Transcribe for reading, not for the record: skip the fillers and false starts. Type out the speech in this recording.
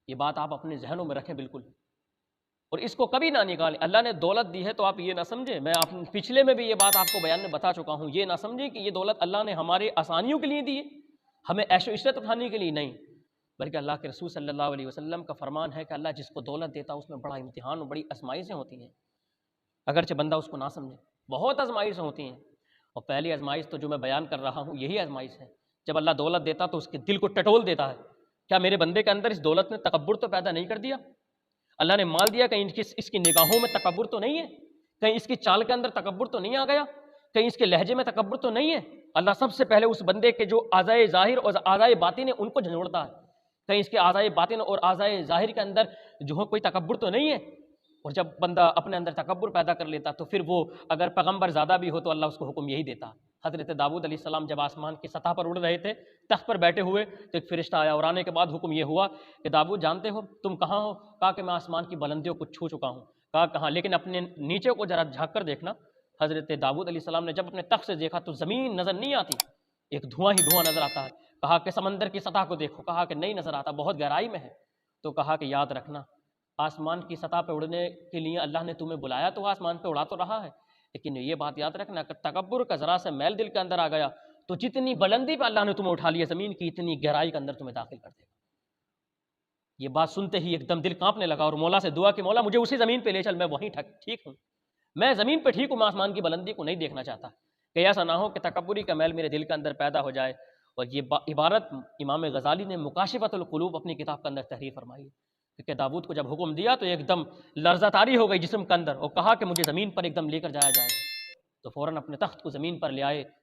یہ بات آپ اپنے ذہنوں میں رکھیں بالکل، اور اس کو کبھی نہ نکالیں۔ اللہ نے دولت دی ہے تو آپ یہ نہ سمجھیں، میں پچھلے میں بھی یہ بات آپ کو بیان میں بتا چکا ہوں، یہ نہ سمجھیں کہ یہ دولت اللہ نے ہمارے آسانیوں کے لیے دی ہے، ہمیں عیش و عشرت اٹھانے کے لیے نہیں، بلکہ اللہ کے رسول صلی اللہ علیہ وسلم کا فرمان ہے کہ اللہ جس کو دولت دیتا ہے اس میں بڑا امتحان اور بڑی آزمائشیں ہوتی ہیں، اگرچہ بندہ اس کو نہ سمجھے، بہت آزمائشیں ہوتی ہیں۔ اور پہلی آزمائش تو جو میں بیان کر رہا ہوں یہی آزمائش ہے، جب اللہ دولت دیتا تو اس کے دل کو ٹٹول دیتا ہے۔ کیا میرے بندے کے اندر اس دولت نے تکبر تو پیدا نہیں کر دیا؟ اللہ نے مال دیا، کہیں اس کی نگاہوں میں تکبر تو نہیں ہے؟ کہیں اس کی چال کے اندر تکبر تو نہیں آ گیا؟ کہیں اس کے لہجے میں تکبر تو نہیں ہے؟ اللہ سب سے پہلے اس بندے کے جو اعضائے ظاہر اور اعضائے باطن ہیں ان کو جھنجھوڑتا ہے، کہیں اس کے اعضائے باطن اور اعضائے ظاہر کے اندر جو ہے کوئی تکبر تو نہیں ہے؟ اور جب بندہ اپنے اندر تکبر پیدا کر لیتا تو پھر وہ اگر پیغمبر زیادہ بھی ہو تو اللہ اس کو حکم یہی دیتا۔ حضرت داؤد علیہ السلام جب آسمان کی سطح پر اڑ رہے تھے، تخت پر بیٹھے ہوئے، تو ایک فرشتہ آیا اور آنے کے بعد حکم یہ ہوا کہ داؤد جانتے ہو تم کہاں ہو؟ کہا کہ میں آسمان کی بلندیوں کو چھو چکا ہوں۔ کہا کہاں؟ لیکن اپنے نیچے کو ذرا جھانک کر دیکھنا۔ حضرت داؤد علیہ السلام نے جب اپنے تخت سے دیکھا تو زمین نظر نہیں آتی، ایک دھواں ہی دھواں نظر آتا ہے۔ کہا کہ سمندر کی سطح کو دیکھو، کہا کہ نہیں نظر آتا، بہت گہرائی میں ہے۔ تو کہا کہ یاد رکھنا آسمان کی سطح پہ اڑنے کے لیے اللہ نے تمہیں بلایا تو آسمان پہ اڑا تو رہا ہے، لیکن یہ بات یاد رکھنا کہ تکبر کا ذرا سے میل دل کے اندر آ گیا تو جتنی بلندی پہ اللہ نے تمہیں اٹھا لیا زمین کی اتنی گہرائی کے اندر تمہیں داخل کر دے گا۔ یہ بات سنتے ہی ایک دم دل کانپنے لگا اور مولا سے دعا کہ مولا مجھے اسی زمین پہ لے چل، میں وہیں ٹھیک ہوں، میں زمین پہ ٹھیک ہوں، میں آسمان کی بلندی کو نہیں دیکھنا چاہتا، کہ ایسا نہ ہو کہ تکبری کا میل میرے دل کے اندر پیدا ہو جائے۔ اور یہ عبارت امام غزالی نے مکاشفۃ القلوب اپنی کتاب کے اندر تحریر فرمائی ہے کہ داؤد کو جب حکم دیا تو ایک دم لرزہ طاری ہو گئی جسم کے اندر، اور کہا کہ مجھے زمین پر ایک دم لے کر جایا جائے، تو فوراً اپنے تخت کو زمین پر لے آئے